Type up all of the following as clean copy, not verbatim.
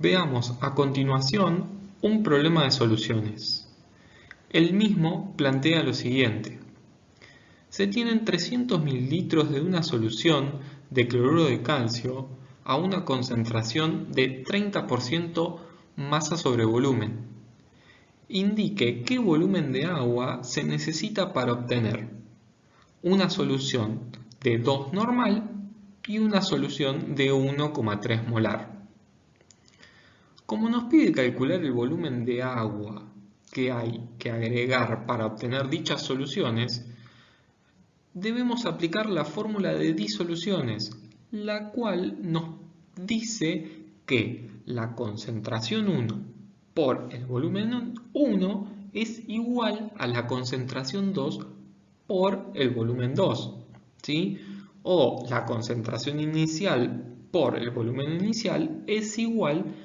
Veamos a continuación un problema de soluciones. El mismo plantea lo siguiente. Se tienen 300 mililitros de una solución de cloruro de calcio a una concentración de 30% masa sobre volumen. Indique qué volumen de agua se necesita para obtener una solución de 2 normal y una solución de 1,3 molar. Como nos pide calcular el volumen de agua que hay que agregar para obtener dichas soluciones, debemos aplicar la fórmula de disoluciones, la cual nos dice que la concentración 1 por el volumen 1 es igual a la concentración 2 por el volumen 2, ¿sí? O la concentración inicial por el volumen inicial es igual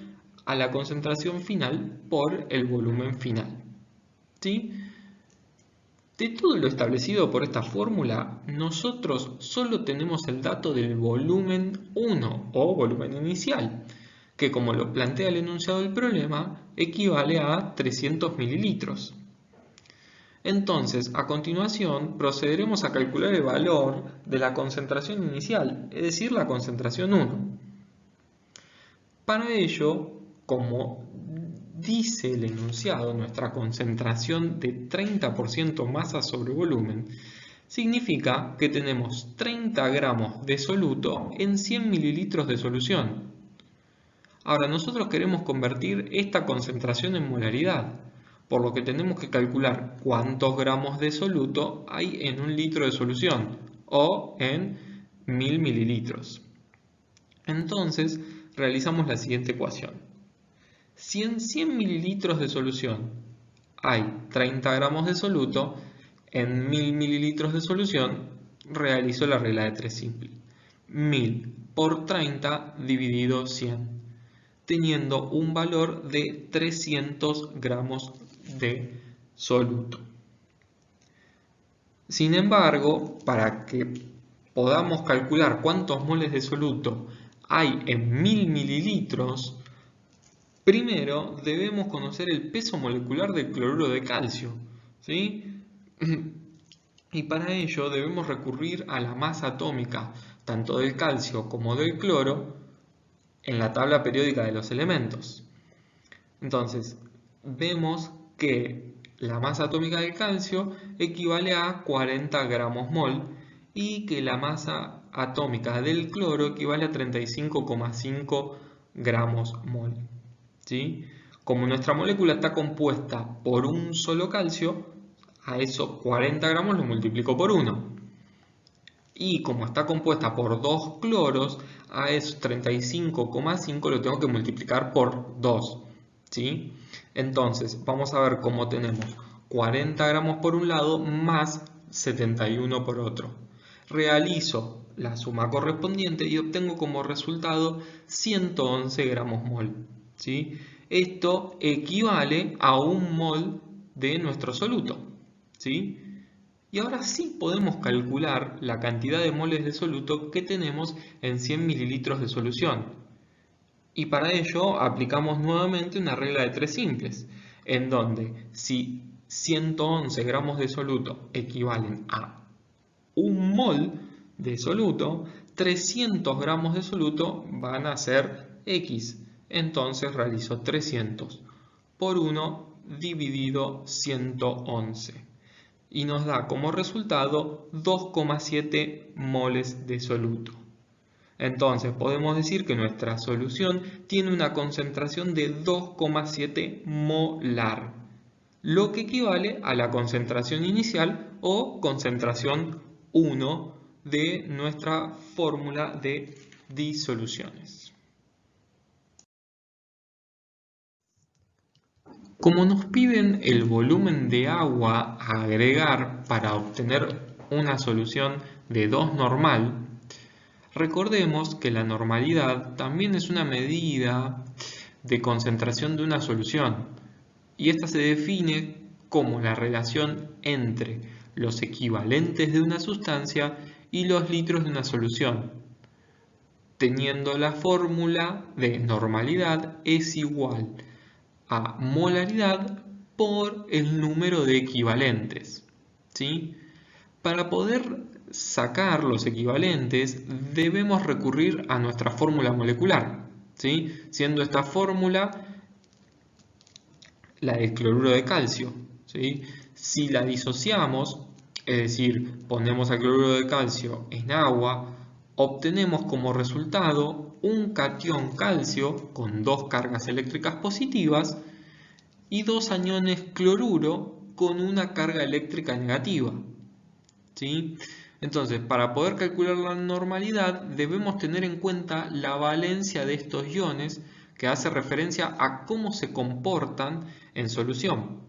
a la concentración final por el volumen final, ¿sí? De todo lo establecido por esta fórmula, nosotros solo tenemos el dato del volumen 1 o volumen inicial, que como lo plantea el enunciado del problema, equivale a 300 mililitros. Entonces, a continuación, procederemos a calcular el valor de la concentración inicial, es decir, la concentración 1. Para ello, como dice el enunciado, nuestra concentración de 30% masa sobre volumen, significa que tenemos 30 gramos de soluto en 100 mililitros de solución. Ahora, nosotros queremos convertir esta concentración en molaridad, por lo que tenemos que calcular cuántos gramos de soluto hay en un litro de solución, o en 1000 mililitros. Entonces, realizamos la siguiente ecuación. Si en 100 mililitros de solución hay 30 gramos de soluto, en 1000 mililitros de solución realizo la regla de 3 simple. 1000 por 30 dividido 100, teniendo un valor de 300 gramos de soluto. Sin embargo, para que podamos calcular cuántos moles de soluto hay en 1000 mililitros, primero debemos conocer el peso molecular del cloruro de calcio, ¿sí? Y para ello debemos recurrir a la masa atómica, tanto del calcio como del cloro, en la tabla periódica de los elementos. Entonces, vemos que la masa atómica del calcio equivale a 40 gramos mol y que la masa atómica del cloro equivale a 35,5 gramos mol, ¿sí? Como nuestra molécula está compuesta por un solo calcio, a esos 40 gramos lo multiplico por 1. Y como está compuesta por 2 cloros, a esos 35,5 lo tengo que multiplicar por 2. ¿Sí? Entonces, vamos a ver cómo tenemos 40 gramos por un lado más 71 por otro. Realizo la suma correspondiente y obtengo como resultado 111 gramos mol. ¿Sí? Esto equivale a un mol de nuestro soluto. ¿Sí? Y ahora sí podemos calcular la cantidad de moles de soluto que tenemos en 100 mililitros de solución. Y para ello aplicamos nuevamente una regla de 3 simples, en donde si 111 gramos de soluto equivalen a un mol de soluto, 300 gramos de soluto van a ser X. Entonces realizo 300 por 1 dividido 111. Y nos da como resultado 2,7 moles de soluto. Entonces podemos decir que nuestra solución tiene una concentración de 2,7 molar, lo que equivale a la concentración inicial o concentración 1 de nuestra fórmula de disoluciones. Como nos piden el volumen de agua a agregar para obtener una solución de 2 normal, recordemos que la normalidad también es una medida de concentración de una solución y esta se define como la relación entre los equivalentes de una sustancia y los litros de una solución. teniendo la fórmula de normalidad es igual a molaridad por el número de equivalentes, ¿sí? Para poder sacar los equivalentes debemos recurrir a nuestra fórmula molecular, ¿sí? Siendo esta fórmula la del cloruro de calcio, ¿sí? Si la disociamos, es decir, ponemos al cloruro de calcio en agua, obtenemos como resultado un catión calcio con dos cargas eléctricas positivas y dos aniones cloruro con una carga eléctrica negativa, ¿sí? Entonces, para poder calcular la normalidad debemos tener en cuenta la valencia de estos iones, que hace referencia a cómo se comportan en solución.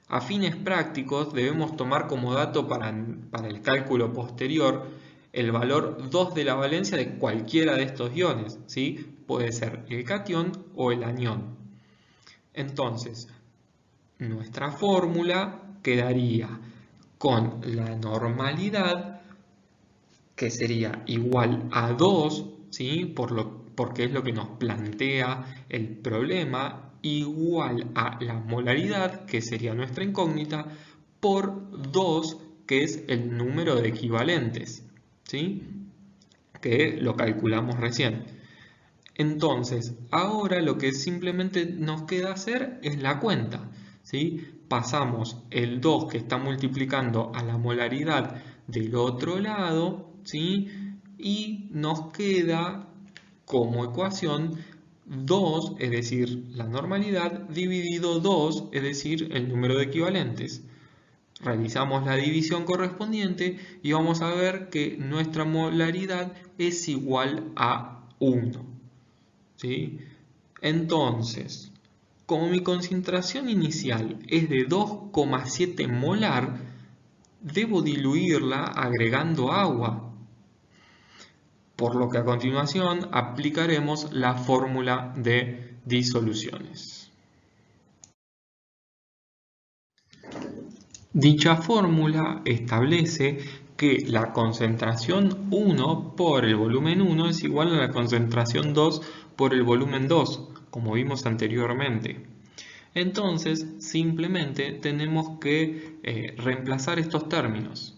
A fines prácticos debemos tomar como dato para el cálculo posterior el valor 2 de la valencia de cualquiera de estos iones, ¿sí? Puede ser el catión o el anión. Entonces, nuestra fórmula quedaría con la normalidad, que sería igual a 2, ¿sí? Porque es lo que nos plantea el problema, igual a la molaridad, que sería nuestra incógnita, por 2, que es el número de equivalentes, ¿sí? Que lo calculamos recién. Entonces, ahora lo que simplemente nos queda hacer es la cuenta, ¿sí? Pasamos el 2 que está multiplicando a la molaridad del otro lado, ¿sí? Y nos queda como ecuación 2, es decir, la normalidad, dividido 2, es decir, el número de equivalentes. Realizamos la división correspondiente y vamos a ver que nuestra molaridad es igual a 1. ¿Sí? Entonces, como mi concentración inicial es de 2,7 molar, debo diluirla agregando agua, por lo que a continuación aplicaremos la fórmula de disoluciones. Dicha fórmula establece que la concentración 1 por el volumen 1 es igual a la concentración 2 por el volumen 2, como vimos anteriormente. Entonces, simplemente tenemos que reemplazar estos términos.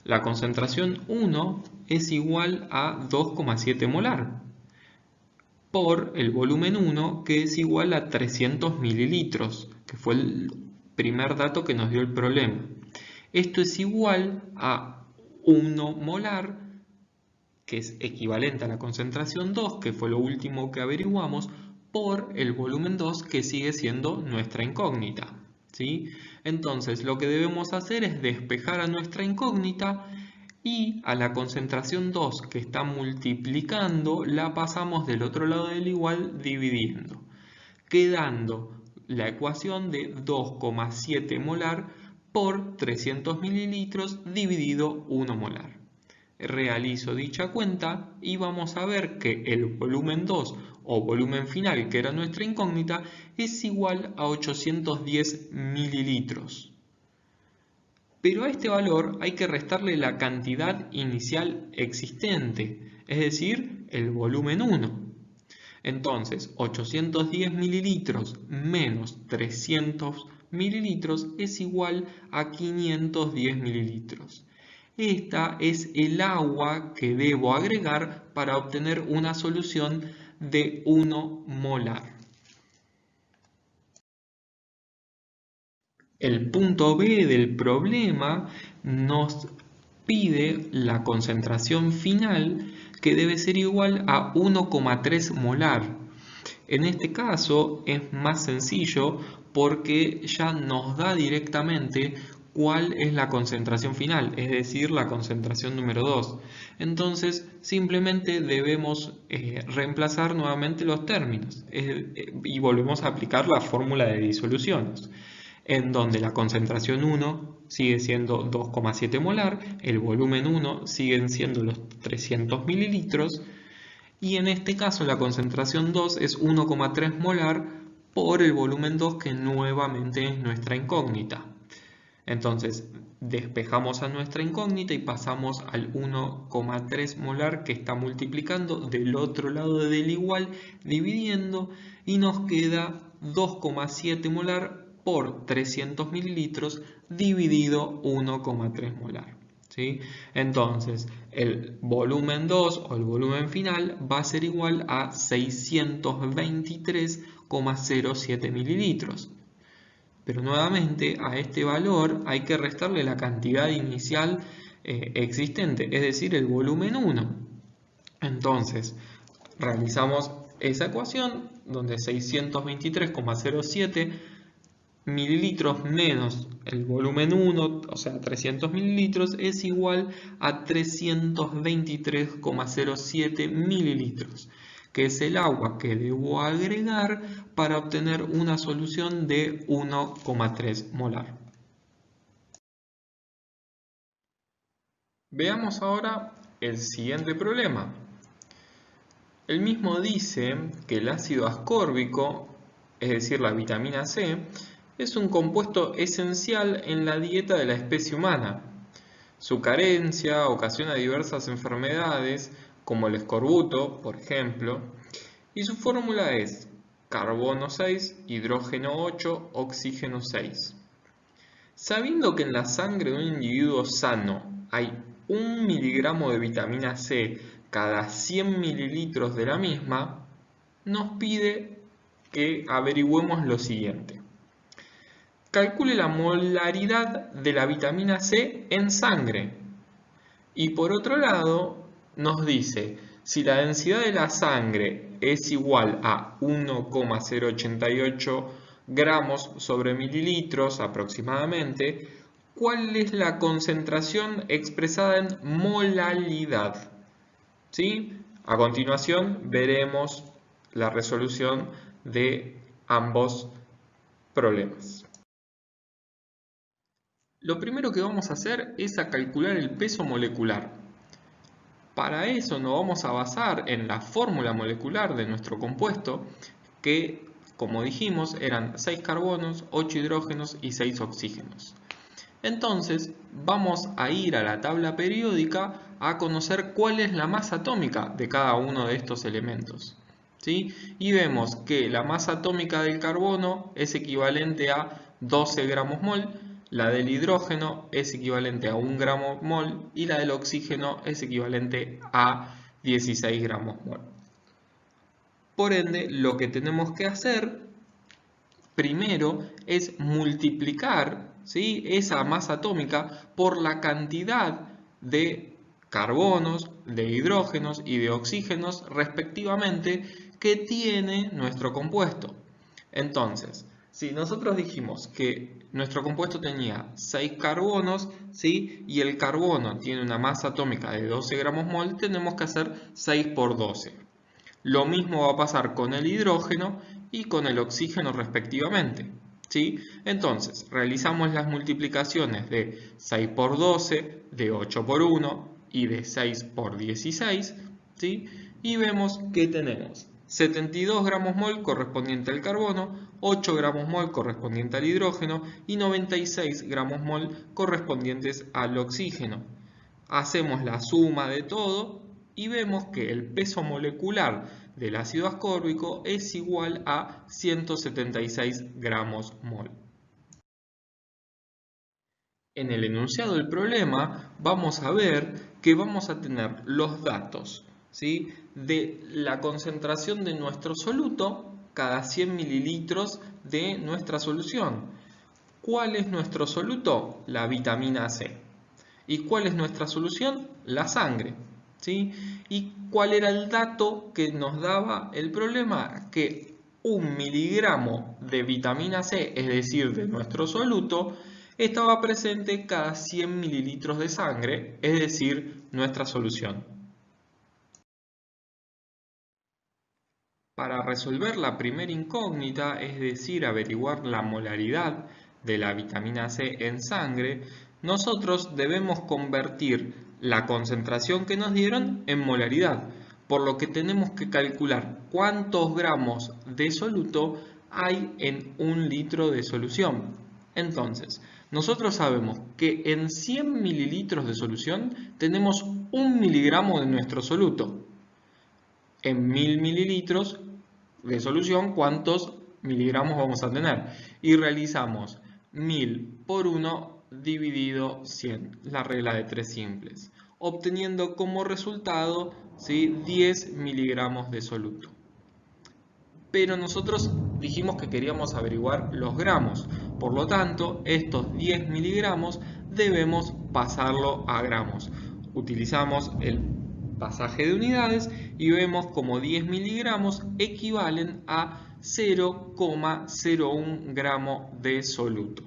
La concentración 1 es igual a 2,7 molar por el volumen 1, que es igual a 300 mililitros, que fue el primer dato que nos dio el problema. Esto es igual a 1 molar, que es equivalente a la concentración 2, que fue lo último que averiguamos, por el volumen 2, que sigue siendo nuestra incógnita, ¿sí? Entonces, lo que debemos hacer es despejar a nuestra incógnita y a la concentración 2 que está multiplicando la pasamos del otro lado del igual dividiendo, quedando la ecuación de 2,7 molar por 300 mililitros dividido 1 molar. Realizo dicha cuenta y vamos a ver que el volumen 2 o volumen final, que era nuestra incógnita, es igual a 810 mililitros. Pero a este valor hay que restarle la cantidad inicial existente, es decir, el volumen 1. Entonces, 810 mililitros menos 300 mililitros es igual a 510 mililitros. Esta es el agua que debo agregar para obtener una solución de 1 molar. El punto B del problema nos pide la concentración final, que debe ser igual a 1,3 molar. En este caso es más sencillo porque ya nos da directamente cuál es la concentración final, es decir, la concentración número 2. Entonces simplemente debemos reemplazar nuevamente los términos y volvemos a aplicar la fórmula de disoluciones, en donde la concentración 1 sigue siendo 2,7 molar, el volumen 1 siguen siendo los 300 mililitros, y en este caso la concentración 2 es 1,3 molar por el volumen 2, que nuevamente es nuestra incógnita. Entonces, despejamos a nuestra incógnita y pasamos al 1,3 molar que está multiplicando del otro lado del igual, dividiendo, y nos queda 2,7 molar por 300 mililitros dividido 1,3 molar. ¿Sí? Entonces, el volumen 2 o el volumen final va a ser igual a 623,07 mililitros. Pero nuevamente a este valor hay que restarle la cantidad inicial existente, es decir, el volumen 1. Entonces, realizamos esa ecuación donde 623,07 mililitros menos el volumen 1, o sea 300 mililitros, es igual a 323,07 mililitros, que es el agua que debo agregar para obtener una solución de 1,3 molar. Veamos ahora el siguiente problema. El mismo dice que el ácido ascórbico, es decir, la vitamina C, es un compuesto esencial en la dieta de la especie humana. Su carencia ocasiona diversas enfermedades, como el escorbuto, por ejemplo, y su fórmula es carbono 6, hidrógeno 8, oxígeno 6. Sabiendo que en la sangre de un individuo sano hay 1 miligramo de vitamina C cada 100 mililitros de la misma, nos pide que averigüemos lo siguiente. Calcule la molaridad de la vitamina C en sangre. Y por otro lado, nos dice, si la densidad de la sangre es igual a 1,088 gramos sobre mililitros aproximadamente, ¿cuál es la concentración expresada en molaridad? ¿Sí? A continuación veremos la resolución de ambos problemas. Lo primero que vamos a hacer es calcular el peso molecular. Para eso nos vamos a basar en la fórmula molecular de nuestro compuesto, que, como dijimos, eran 6 carbonos, 8 hidrógenos y 6 oxígenos. Entonces, vamos a ir a la tabla periódica a conocer cuál es la masa atómica de cada uno de estos elementos. ¿Sí? Y vemos que la masa atómica del carbono es equivalente a 12 gramos mol, la del hidrógeno es equivalente a 1 gramo mol y la del oxígeno es equivalente a 16 gramos mol. Por ende, lo que tenemos que hacer primero es multiplicar, ¿sí?, esa masa atómica por la cantidad de carbonos, de hidrógenos y de oxígenos respectivamente que tiene nuestro compuesto. Entonces, si nosotros dijimos que nuestro compuesto tenía 6 carbonos, ¿sí?, y el carbono tiene una masa atómica de 12 gramos mol, tenemos que hacer 6 por 12. Lo mismo va a pasar con el hidrógeno y con el oxígeno respectivamente. ¿Sí? Entonces, realizamos las multiplicaciones de 6 por 12, de 8 por 1 y de 6 por 16, ¿sí?, y vemos que tenemos 72 gramos mol correspondiente al carbono, 8 gramos mol correspondiente al hidrógeno y 96 gramos mol correspondientes al oxígeno. Hacemos la suma de todo y vemos que el peso molecular del ácido ascórbico es igual a 176 gramos mol. En el enunciado del problema vamos a ver que vamos a tener los datos, ¿sí?, de la concentración de nuestro soluto cada 100 mililitros de nuestra solución. ¿Cuál es nuestro soluto? La vitamina C. ¿Y cuál es nuestra solución? La sangre. ¿Sí? ¿Y cuál era el dato que nos daba el problema? Que 1 miligramo de vitamina C, es decir, de nuestro soluto, estaba presente cada 100 mililitros de sangre, es decir, nuestra solución. Para resolver la primera incógnita, es decir, averiguar la molaridad de la vitamina C en sangre, nosotros debemos convertir la concentración que nos dieron en molaridad, por lo que tenemos que calcular cuántos gramos de soluto hay en 1 litro de solución. Entonces, Nosotros sabemos que en 100 mililitros de solución tenemos 1 miligramo de nuestro soluto. En 1000 mililitros de solución, ¿cuántos miligramos vamos a tener? Y realizamos 1000 por 1 dividido 100, la regla de 3 simples, obteniendo como resultado, ¿sí?, 10 miligramos de soluto. Pero nosotros dijimos que queríamos averiguar los gramos, por lo tanto estos 10 miligramos debemos pasarlo a gramos. Utilizamos el pasaje de unidades y vemos como 10 miligramos equivalen a 0,01 gramo de soluto.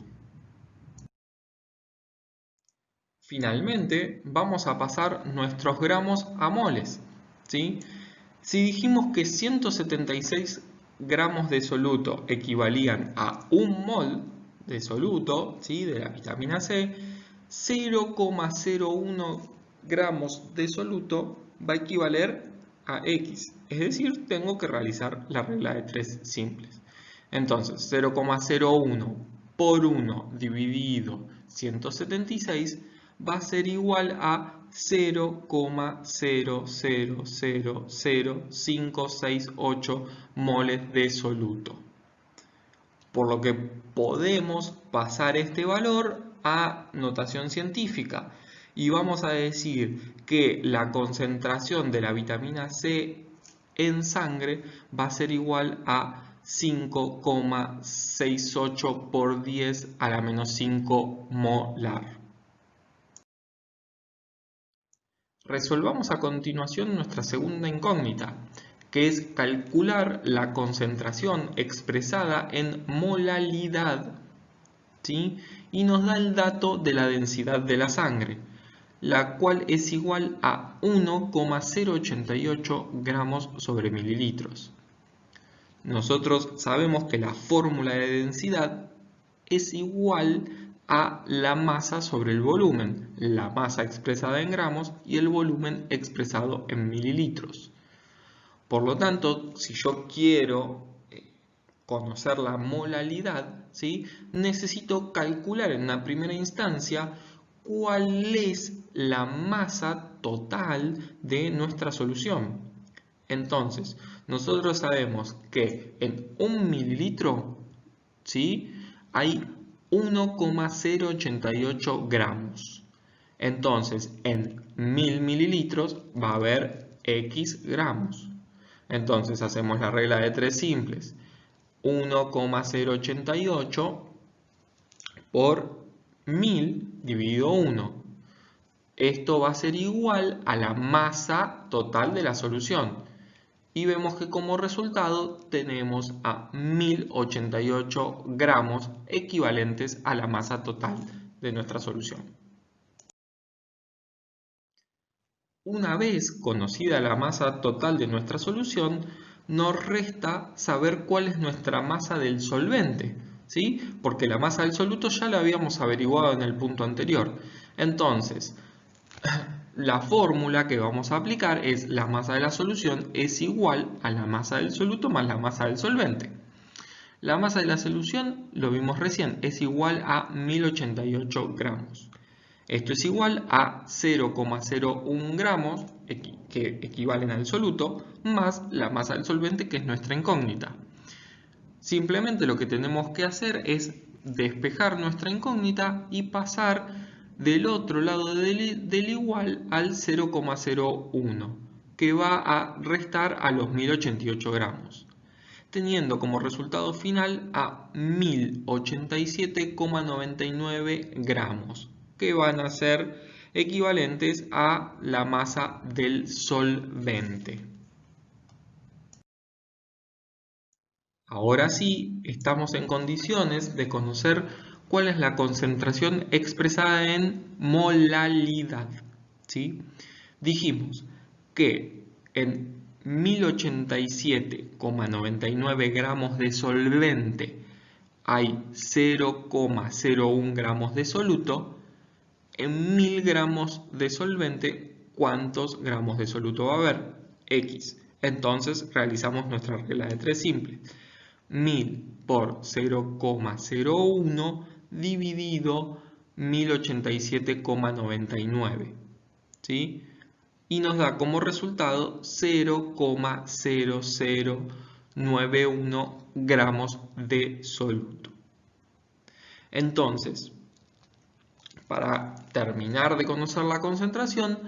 Finalmente vamos a pasar nuestros gramos a moles, ¿sí? Si dijimos que 176 gramos de soluto equivalían a 1 mol de soluto, ¿sí?, de la vitamina C, 0,01 gramos de soluto va a equivaler a X. Es decir, tengo que realizar la regla de 3 simples. Entonces, 0,01 por 1 dividido 176 va a ser igual a 0,0000568 moles de soluto. Por lo que podemos pasar este valor a notación científica y vamos a decir que la concentración de la vitamina C en sangre va a ser igual a 5,68 por 10 a la menos 5 molar. Resolvamos a continuación nuestra segunda incógnita, que es calcular la concentración expresada en molalidad, ¿sí?, y nos da el dato de la densidad de la sangre, la cual es igual a 1,088 gramos sobre mililitros. Nosotros sabemos que la fórmula de densidad es igual a la masa sobre el volumen, la masa expresada en gramos y el volumen expresado en mililitros. Por lo tanto, si yo quiero conocer la molalidad, ¿sí?, necesito calcular en una primera instancia cuál es la masa total de nuestra solución. Entonces, nosotros sabemos que en 1 mililitro, ¿sí?, hay 1,088 gramos. Entonces, en 1000 mililitros va a haber X gramos. Entonces, hacemos la regla de 3 simples. 1,088 por 1000 dividido 1. Esto va a ser igual a la masa total de la solución. Y vemos que como resultado tenemos a 1088 gramos equivalentes a la masa total de nuestra solución. Una vez conocida la masa total de nuestra solución, nos resta saber cuál es nuestra masa del solvente, ¿sí?, porque la masa del soluto ya la habíamos averiguado en el punto anterior. Entonces, la fórmula que vamos a aplicar es la masa de la solución es igual a la masa del soluto más la masa del solvente. La masa de la solución, lo vimos recién, es igual a 1088 gramos. Esto es igual a 0,01 gramos, que equivalen al soluto, más la masa del solvente, que es nuestra incógnita. Simplemente lo que tenemos que hacer es despejar nuestra incógnita y pasar del otro lado del igual al 0,01, que va a restar a los 1088 gramos, teniendo como resultado final a 1087,99 gramos, que van a ser equivalentes a la masa del solvente. Ahora sí, estamos en condiciones de conocer cuál es la concentración expresada en molalidad, ¿sí? Dijimos que en 1087,99 gramos de solvente hay 0,01 gramos de soluto. En 1000 gramos de solvente, ¿cuántos gramos de soluto va a haber? X. Entonces realizamos nuestra regla de 3 simple. 1000 por 0,01 dividido 1087,99, ¿sí? Y nos da como resultado 0,0091 gramos de soluto. Entonces, para terminar de conocer la concentración,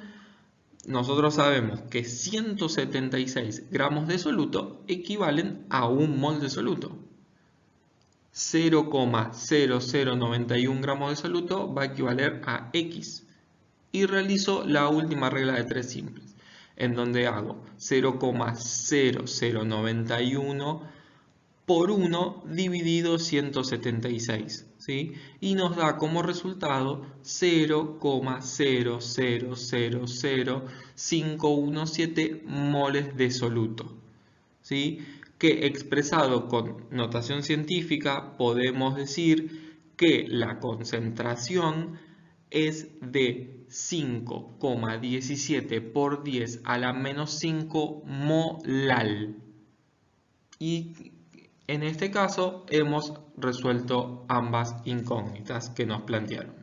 nosotros sabemos que 176 gramos de soluto equivalen a 1 mol de soluto. 0,0091 gramos de soluto va a equivaler a X. Y realizo la última regla de 3 simples, en donde hago 0,0091 por 1 dividido 176, ¿sí? Y nos da como resultado 0,000517 moles de soluto, ¿sí? Que expresado con notación científica podemos decir que la concentración es de 5,17 por 10 a la menos 5 molal. Y en este caso hemos resuelto ambas incógnitas que nos plantearon.